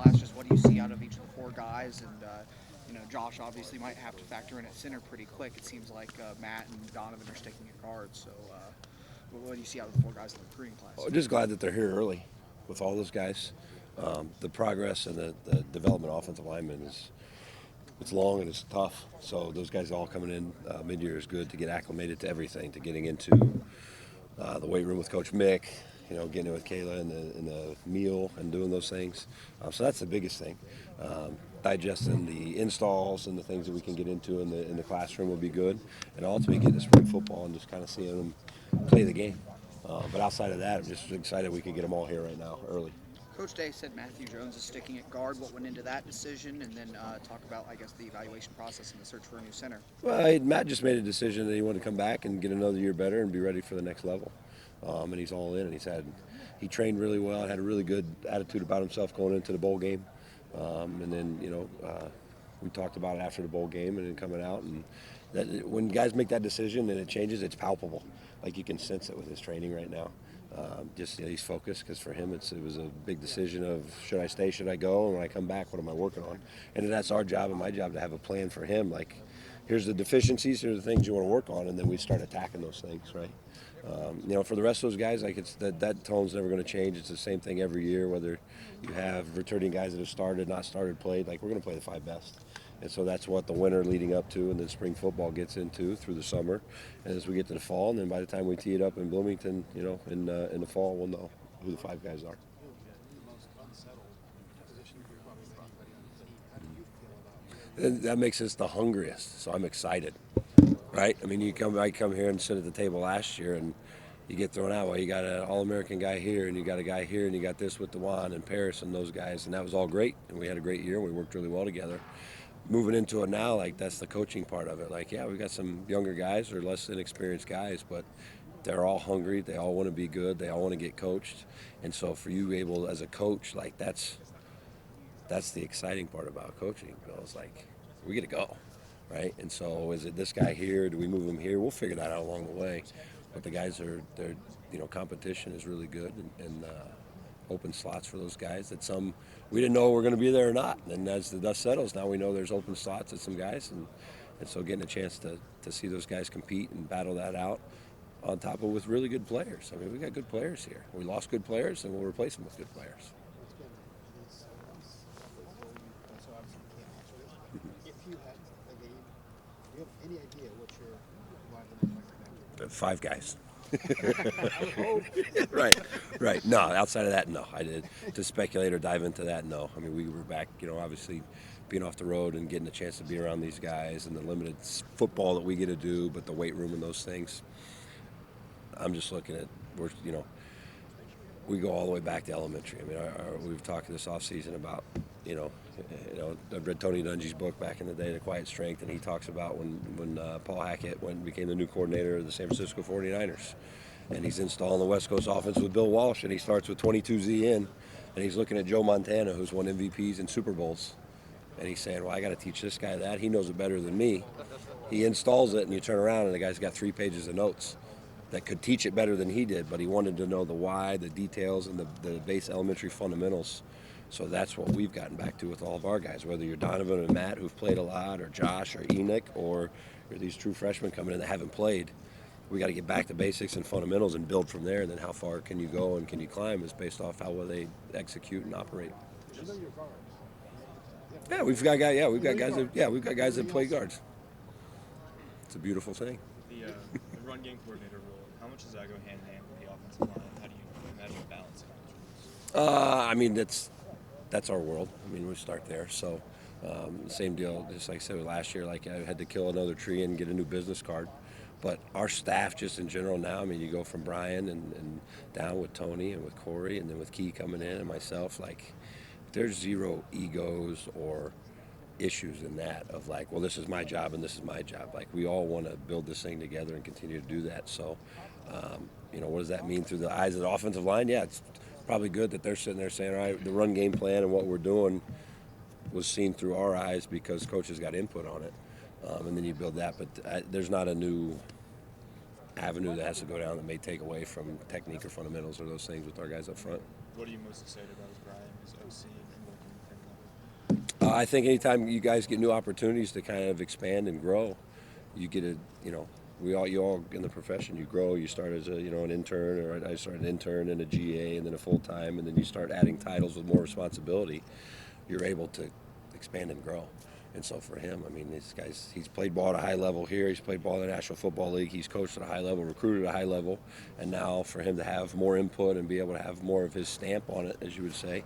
class. Just what do you see out of each of the four guys? And Josh obviously might have to factor in at center pretty quick. It seems like Matt and Donovan are sticking at guard. So what do you see out of the four guys in the recruiting class? I'm just glad that they're here early with all those guys. The progress and the development of offensive linemen is it's long and it's tough. So those guys all coming in mid-year is good to get acclimated to everything, to getting into the weight room with Coach Mick, getting in with Kayla in the meal and doing those things. So that's the biggest thing. Digesting the installs and the things that we can get into in the classroom will be good. And ultimately getting to spring football and just kind of seeing them play the game. But outside of that, I'm just excited we can get them all here right now, early. Coach Day said Matthew Jones is sticking at guard. What went into that decision? And then talk about, I guess, the evaluation process and the search for a new center. Well, Matt just made a decision that he wanted to come back and get another year better and be ready for the next level. And he's all in. And he trained really well and had a really good attitude about himself going into the bowl game. And then, we talked about it after the bowl game and then coming out. And that when guys make that decision and it changes, it's palpable. Like you can sense it with his training right now. He's focused because for him it was a big decision of should I stay, should I go, and when I come back, what am I working on? And that's our job and my job to have a plan for him. Like, here's the deficiencies, here's the things you want to work on, and then we start attacking those things, right? For the rest of those guys, like that tone's never going to change. It's the same thing every year, whether you have returning guys that have started, not started, played. Like, we're going to play the five best. And so that's what the winter leading up to and then spring football gets into through the summer. And as we get to the fall, and then by the time we tee it up in Bloomington, in the fall, we'll know who the five guys are. And that makes us the hungriest, so I'm excited, right? I mean, I come here and sit at the table last year, and you get thrown out. Well, you got an All-American guy here, and you got a guy here, and you got this with DeJuan and Paris and those guys, and that was all great, and we had a great year, and we worked really well together. Moving into it now, like, that's the coaching part of it. Like, yeah, we got some younger guys or less inexperienced guys, but they're all hungry. They all want to be good. They all want to get coached. And so for you able as a coach, like, that's the exciting part about coaching. It's like, we get to go, right? And so is it this guy here? Do we move him here? We'll figure that out along the way. But the guys competition is really good and open slots for those guys that some we didn't know were going to be there or not. And as the dust settles, now we know there's open slots at some guys. And so getting a chance to see those guys compete and battle that out on top of with really good players. I mean, we got good players here. We lost good players, and we'll replace them with good players. If you had a game, do you have any idea what your lineup is like right now? Five guys. Right. No, outside of that, no. I did to speculate or dive into that. No, I mean we were back. Obviously being off the road and getting a chance to be around these guys and the limited football that we get to do, but the weight room and those things. I'm just looking at we go all the way back to elementary. I mean, we've talked this offseason about I read Tony Dungy's book back in the day, The Quiet Strength, and he talks about when Paul Hackett became the new coordinator of the San Francisco 49ers. And he's installing the West Coast offense with Bill Walsh, and he starts with 22Z in, and he's looking at Joe Montana, who's won MVPs and Super Bowls. And he's saying, well, I got to teach this guy that. He knows it better than me. He installs it, and you turn around, and the guy's got 3 pages of notes that could teach it better than he did, but he wanted to know the why, the details, and the base elementary fundamentals. So that's what we've gotten back to with all of our guys, whether you're Donovan and Matt, who've played a lot, or Josh or Enoch, or you're these true freshmen coming in that haven't played. We got to get back to basics and fundamentals and build from there. And then how far can you go and can you climb is based off how well they execute and operate. Yeah, we've got guys that play guards. It's a beautiful thing. The run game coordinator role, how much does that go hand in hand with the offensive line? How do you imagine balancing those? I mean, that's our world. I mean, we start there. So same deal, just like I said last year, like I had to kill another tree and get a new business card. But our staff just in general now, I mean, you go from Brian and down with Tony and with Corey and then with Key coming in and myself, like there's zero egos or issues in that of like, well, this is my job and this is my job. Like we all want to build this thing together and continue to do that. So, what does that mean through the eyes of the offensive line? Yeah, it's probably good that they're sitting there saying, all right, the run game plan and what we're doing was seen through our eyes because coaches got input on it. And then you build that, but there's not a new avenue that has to go down that may take away from technique or fundamentals or those things with our guys up front. What are you most excited about as Brian, as OC, and working with him I think anytime you guys get new opportunities to kind of expand and grow, you get a, you all in the profession, you grow. You start as an intern, or I started an intern and a GA and then a full time, and then you start adding titles with more responsibility. You're able to expand and grow. And so for him, I mean, this guy's, he's played ball at a high level here. He's played ball in the National Football League. He's coached at a high level, recruited at a high level. And now for him to have more input and be able to have more of his stamp on it, as you would say,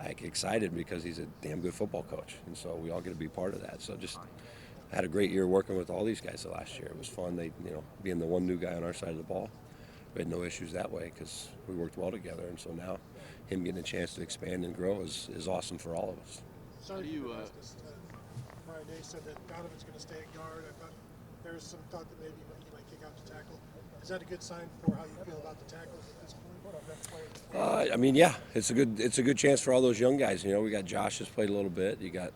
I get excited because he's a damn good football coach. And so we all get to be part of that. So just had a great year working with all these guys the last year. It was fun. They, being the one new guy on our side of the ball, we had no issues that way because we worked well together. And so now him getting a chance to expand and grow is awesome for all of us. Sorry to Friday said that Donovan's going to stay at guard. I thought there was some thought that maybe he might kick out to tackle. Is that a good sign for how you feel about the tackles at this point? I mean, yeah, it's a good chance for all those young guys. We got Josh has played a little bit. You got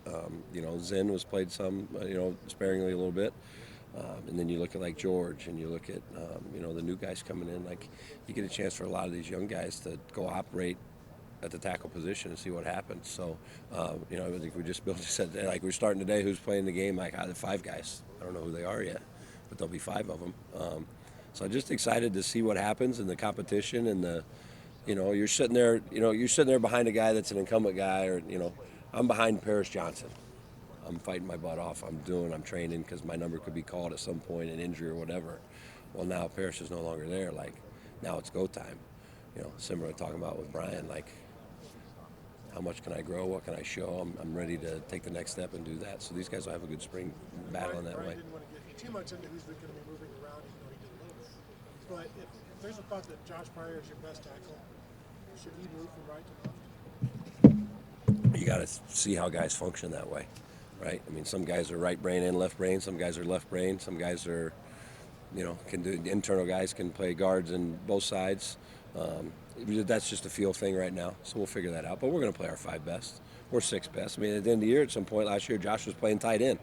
Zen was played some, sparingly a little bit. And then you look at like George, and you look at the new guys coming in. Like you get a chance for a lot of these young guys to go operate at the tackle position and see what happens. So, I think we just said, like we're starting today, who's playing the game, like the 5 guys. I don't know who they are yet, but there'll be 5 of them. So I'm just excited to see what happens in the competition and you're sitting there behind a guy that's an incumbent guy, or, I'm behind Paris Johnson. I'm fighting my butt off. I'm training because my number could be called at some point, an injury or whatever. Well, now Paris is no longer there. Like, now it's go time. Similar to talking about with Brian, like, how much can I grow? What can I show? I'm ready to take the next step and do that. So these guys will have a good spring battling that way. I didn't want to get too much into who's going to be moving around, even though he did a little bit. But if there's a thought that Josh Frye is your best tackle, should he move from right to left? You got to see how guys function that way, right? I mean, some guys are right brain and left brain. Some guys are left brain. Some guys are, can do, internal guys can play guards in both sides. That's just a feel thing right now, so we'll figure that out. But we're going to play our 5 best or 6 best. I mean, at the end of the year, at some point last year, Josh was playing tight end.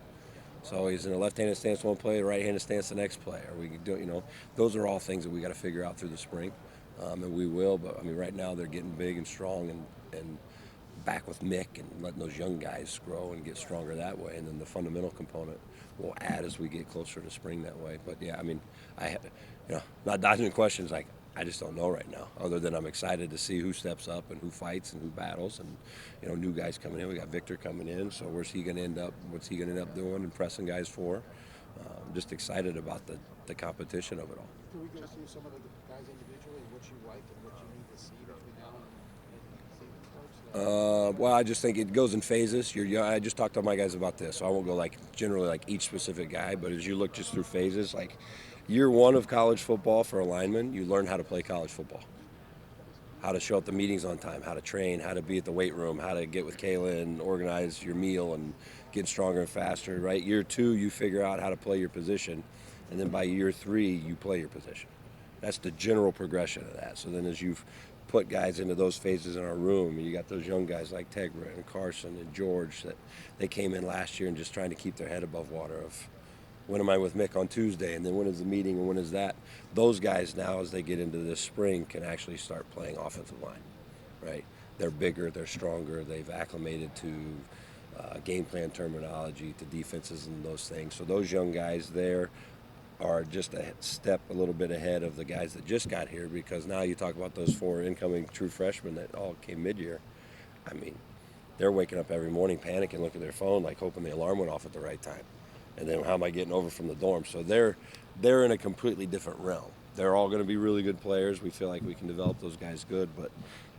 So he's in a left-handed stance one play, a right-handed stance the next play. Or we do, those are all things that we got to figure out through the spring, and we will. But I mean, right now they're getting big and strong, and back with Mick and letting those young guys grow and get stronger that way. And then the fundamental component will add as we get closer to spring that way. But yeah, I mean, not dodging questions, like, I just don't know right now, other than I'm excited to see who steps up and who fights and who battles, and new guys coming in. We got Victor coming in, so where's he going to end up? What's he going to end up doing and pressing guys for? I'm just excited about the competition of it all. Can we go through some of the guys individually, what you like and what you need to see between now and season starts? Well, I just think it goes in phases. I just talked to my guys about this, so I won't go generally each specific guy, but as you look just through phases, like year 1 of college football for a lineman, you learn how to play college football, how to show up to meetings on time, how to train, how to be at the weight room, how to get with Kayla and organize your meal and get stronger and faster, right? Year 2, you figure out how to play your position, and then by year 3, you play your position. That's the general progression of that. So then as you've put guys into those phases in our room, and you got those young guys like Tegra and Carson and George that they came in last year and just trying to keep their head above water of, when am I with Mick on Tuesday, and then when is the meeting, and when is that? Those guys now, as they get into this spring, can actually start playing offensive line, right? They're bigger, they're stronger, they've acclimated to game plan terminology, to defenses and those things. So those young guys there are just a step a little bit ahead of the guys that just got here, because now you talk about those 4 incoming true freshmen that all came mid-year. I mean, they're waking up every morning panicking, looking at their phone, like hoping the alarm went off at the right time. And then how am I getting over from the dorm? So they're in a completely different realm. They're all going to be really good players. We feel like we can develop those guys good, but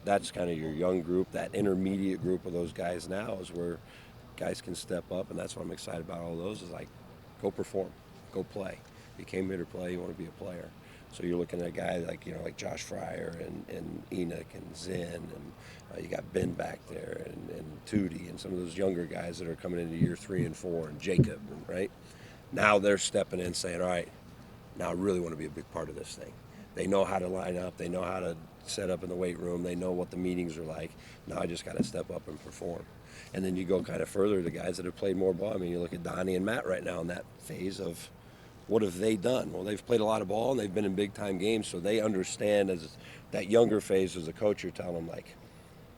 that's kind of your young group. That intermediate group of those guys now is where guys can step up, and that's what I'm excited about. All those is like, go perform, go play. You came here to play. You want to be a player. So you're looking at a guy like Josh Frye and Enoch and Zen, and you got Ben back there and Tootie and some of those younger guys that are coming into year 3 and 4, and Jacob, right? Now they're stepping in saying, all right, now I really want to be a big part of this thing. They know how to line up. They know how to set up in the weight room. They know what the meetings are like. Now I just got to step up and perform. And then you go kind of further to guys that have played more ball. I mean, you look at Donnie and Matt right now in that phase of, what have they done? Well, they've played a lot of ball, and they've been in big-time games, so they understand as that younger phase as a coach, you're telling them, like,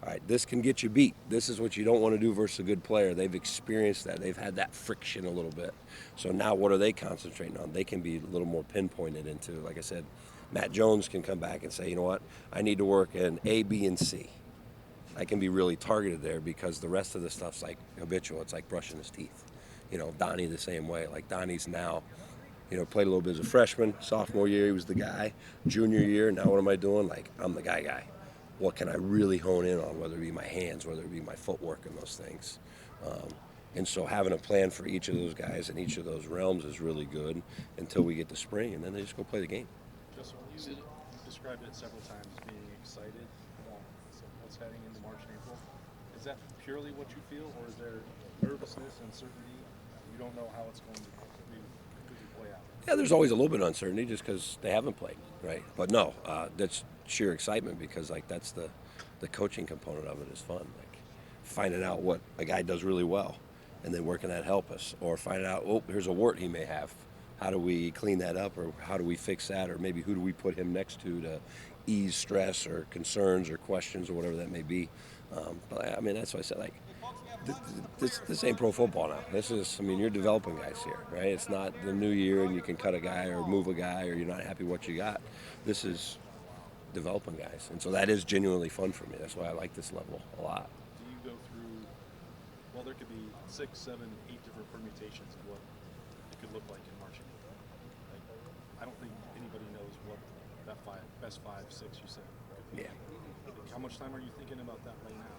All right, this can get you beat. This is what you don't want to do versus a good player. They've experienced that. They've had that friction a little bit. So now what are they concentrating on? They can be a little more pinpointed into, like I said, Matt Jones can come back and say, you know what, I need to work in A, B, and C. I can be really targeted there because the rest of the stuff's like habitual. It's like brushing his teeth. You know, Donnie the same way. Like Donnie's now, you know, played a little bit as a freshman. Sophomore year, he was the guy. Junior year, now what am I doing? Like, I'm the guy. What can I really hone in on, whether it be my hands, whether it be my footwork and those things. And so having a plan for each of those guys in each of those realms is really good until we get to spring, and then they just go play the game. Justin, you described it several times, being excited about what's heading into March and April. Is that purely what you feel, or is there nervousness, uncertainty? You don't know how it's going to completely play out. Yeah, there's always a little bit of uncertainty just because they haven't played, right? But no, that's sheer excitement because like that's the coaching component of it is fun. Like finding out what a guy does really well, and then where can that help us, or finding out here's a wart he may have. How do we clean that up, or how do we fix that, or maybe who do we put him next to ease stress or concerns or questions or whatever that may be. But I mean that's why I said like. This ain't pro football now. This is, I mean, you're developing guys here, right? It's not the new year and you can cut a guy or move a guy or you're not happy what you got. This is developing guys. And so that is genuinely fun for me. That's why I like this level a lot. Do you go through, well, there could be 6, 7, 8 different permutations of what it could look like in March and April. Like, I don't think anybody knows what that best 5, 6 you said could be. Yeah. Like, how much time are you thinking about that right now?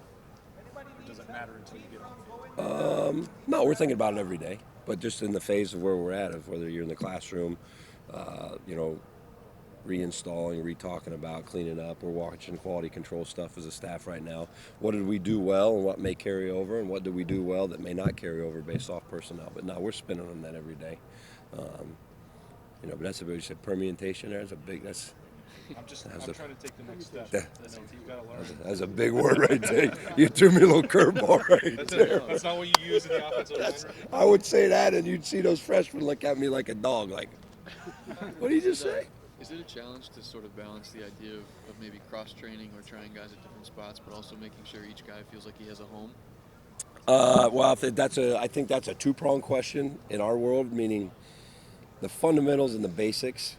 Or does it matter until you get on the field? No, we're thinking about it every day, but just in the phase of where we're at, of whether you're in the classroom, you know, reinstalling, re-talking about, cleaning up. We're watching quality control stuff as a staff right now. What did we do well and what may carry over, and what did we do well that may not carry over based off personnel? But no, we're spinning on that every day. You know, but that's a big, you said permutation there. I'm trying to take the next step. You've got to learn. That's a big word right there. You threw me a little curveball right there. That's not what you use in the offensive line. I would say that, and you'd see those freshmen look at me like a dog, like, what did you just say? Is it a challenge to sort of balance the idea of maybe cross-training or trying guys at different spots, but also making sure each guy feels like he has a home? Well, I think that's a two-pronged question in our world, meaning the fundamentals and the basics.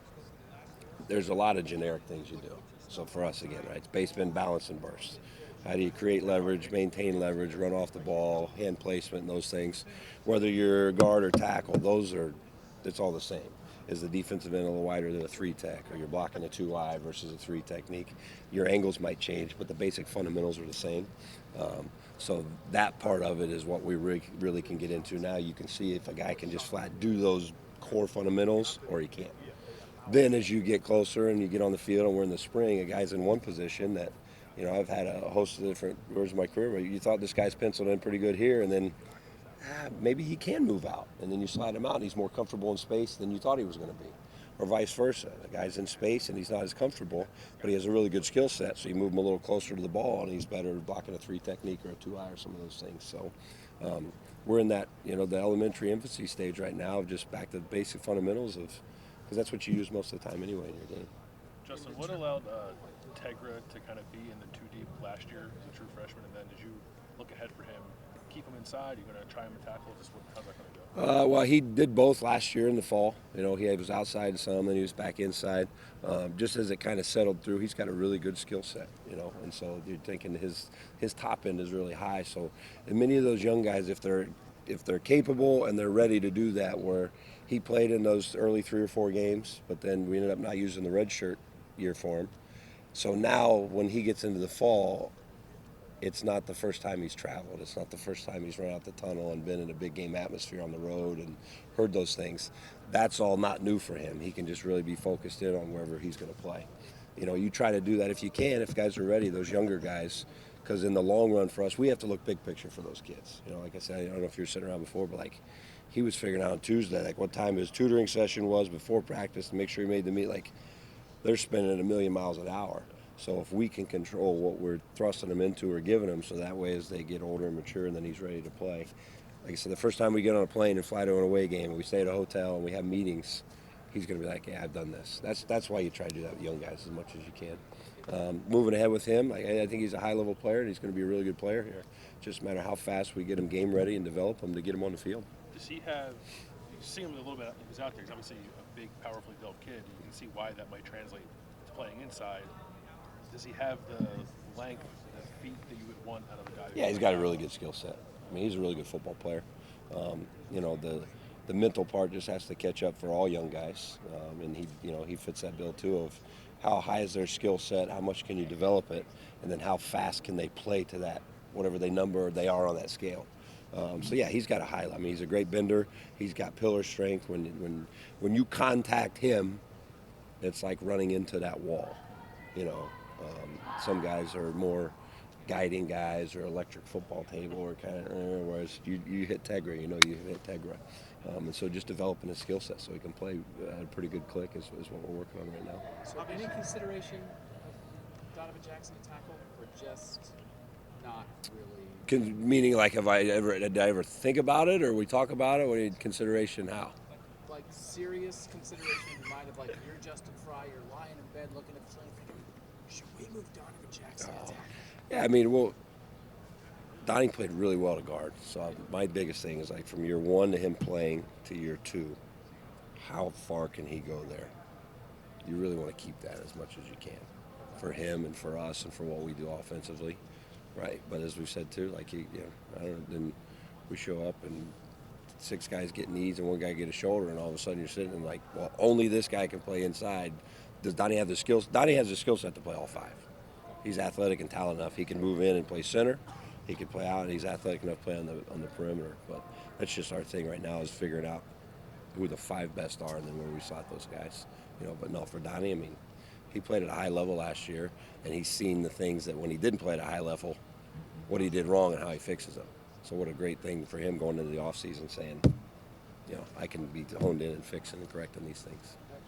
There's a lot of generic things you do. So for us, again, right, it's base, bend, balance, and burst. How do you create leverage, maintain leverage, run off the ball, hand placement, and those things. Whether you're guard or tackle, it's all the same. Is the defensive end a little wider than a 3-tech, or you're blocking a 2-eye versus a 3 technique? Your angles might change, but the basic fundamentals are the same. So that part of it is what we really can get into now. You can see if a guy can just flat do those core fundamentals or he can't. Then as you get closer and you get on the field and we're in the spring, a guy's in one position that, you know, I've had a host of different years of my career where you thought this guy's penciled in pretty good here, and then maybe he can move out, and then you slide him out and he's more comfortable in space than you thought he was going to be. Or vice versa. The guy's in space and he's not as comfortable, but he has a really good skill set, so you move him a little closer to the ball and he's better blocking a 3 technique or a 2-eye or some of those things. So we're in that, you know, the elementary infancy stage right now of just back to the basic fundamentals of, because that's what you use most of the time anyway in your game. Justin, what allowed Tegra to kind of be in the 2 deep last year as a true freshman, and then as you look ahead for him, keep him inside? You're going to try him and tackle? How's that going to go? Well, he did both last year in the fall. You know, he was outside some, then he was back inside. Just as it kind of settled through, he's got a really good skill set, you know, and so you're thinking his top end is really high. So, and many of those young guys, if they're capable and they're ready to do that, where he played in those early 3 or 4 games, but then we ended up not using the red shirt year for him. So now when he gets into the fall, it's not the first time he's traveled. It's not the first time he's run out the tunnel and been in a big game atmosphere on the road and heard those things. That's all not new for him. He can just really be focused in on wherever he's going to play. You know, you try to do that if you can, if guys are ready, those younger guys, because in the long run for us, we have to look big picture for those kids. You know, like I said, I don't know if you were sitting around before, but like he was figuring out on Tuesday, like what time his tutoring session was before practice to make sure he made the meet. Like they're spinning at 1,000,000 miles an hour. So if we can control what we're thrusting them into or giving them, so that way as they get older and mature and then he's ready to play. Like I said, the first time we get on a plane and fly to an away game and we stay at a hotel and we have meetings, he's going to be like, yeah, I've done this. That's why you try to do that with young guys as much as you can. moving ahead with him. I think he's a high-level player, and he's going to be a really good player here. Just a matter how fast we get him game ready and develop him to get him on the field. Does he have? You see him a little bit. He's out there. He's obviously a big, powerfully built kid. You can see why that might translate to playing inside. Does he have the length, the feet that you would want out of a guy? Yeah, he's got a really good skill set. I mean, he's a really good football player. The mental part just has to catch up for all young guys, and he fits that bill too of how high is their skill set, how much can you develop it, and then how fast can they play to that, whatever they are on that scale. So yeah, he's got a high. I mean, he's a great bender. He's got pillar strength. When you contact him, it's like running into that wall. Some guys are more guiding guys or electric football table or kind of, whereas you hit Tegra, you hit Tegra. And so just developing his skill set so he can play at a pretty good click is what we're working on right now. So any consideration of Donovan Jackson to tackle, or just not really? Meaning, like, did I ever think about it, or we talk about it? What do you consideration? How? Like serious consideration in your mind of, like, you're Justin Frye, you're lying in bed looking at the film, thinking, should we move Donovan Jackson to tackle? Yeah, I mean, Donnie played really well to guard. So my biggest thing is, like, from year 1 to him playing to year 2, how far can he go there? You really want to keep that as much as you can for him and for us and for what we do offensively, right? But as we've said too, like, then we show up and 6 guys get knees and 1 guy get a shoulder, and all of a sudden you're sitting and like, well, only this guy can play inside. Does Donnie have the skills? Donnie has the skill set to play all 5. He's athletic and talented enough. He can move in and play center. He can play out, and he's athletic enough to play on the perimeter. But that's just our thing right now is figuring out who the 5 best are and then where we slot those guys. But no, for Donnie, I mean, he played at a high level last year, and he's seen the things that when he didn't play at a high level, what he did wrong and how he fixes them. So what a great thing for him going into the offseason saying, I can be honed in and fixing and correcting these things.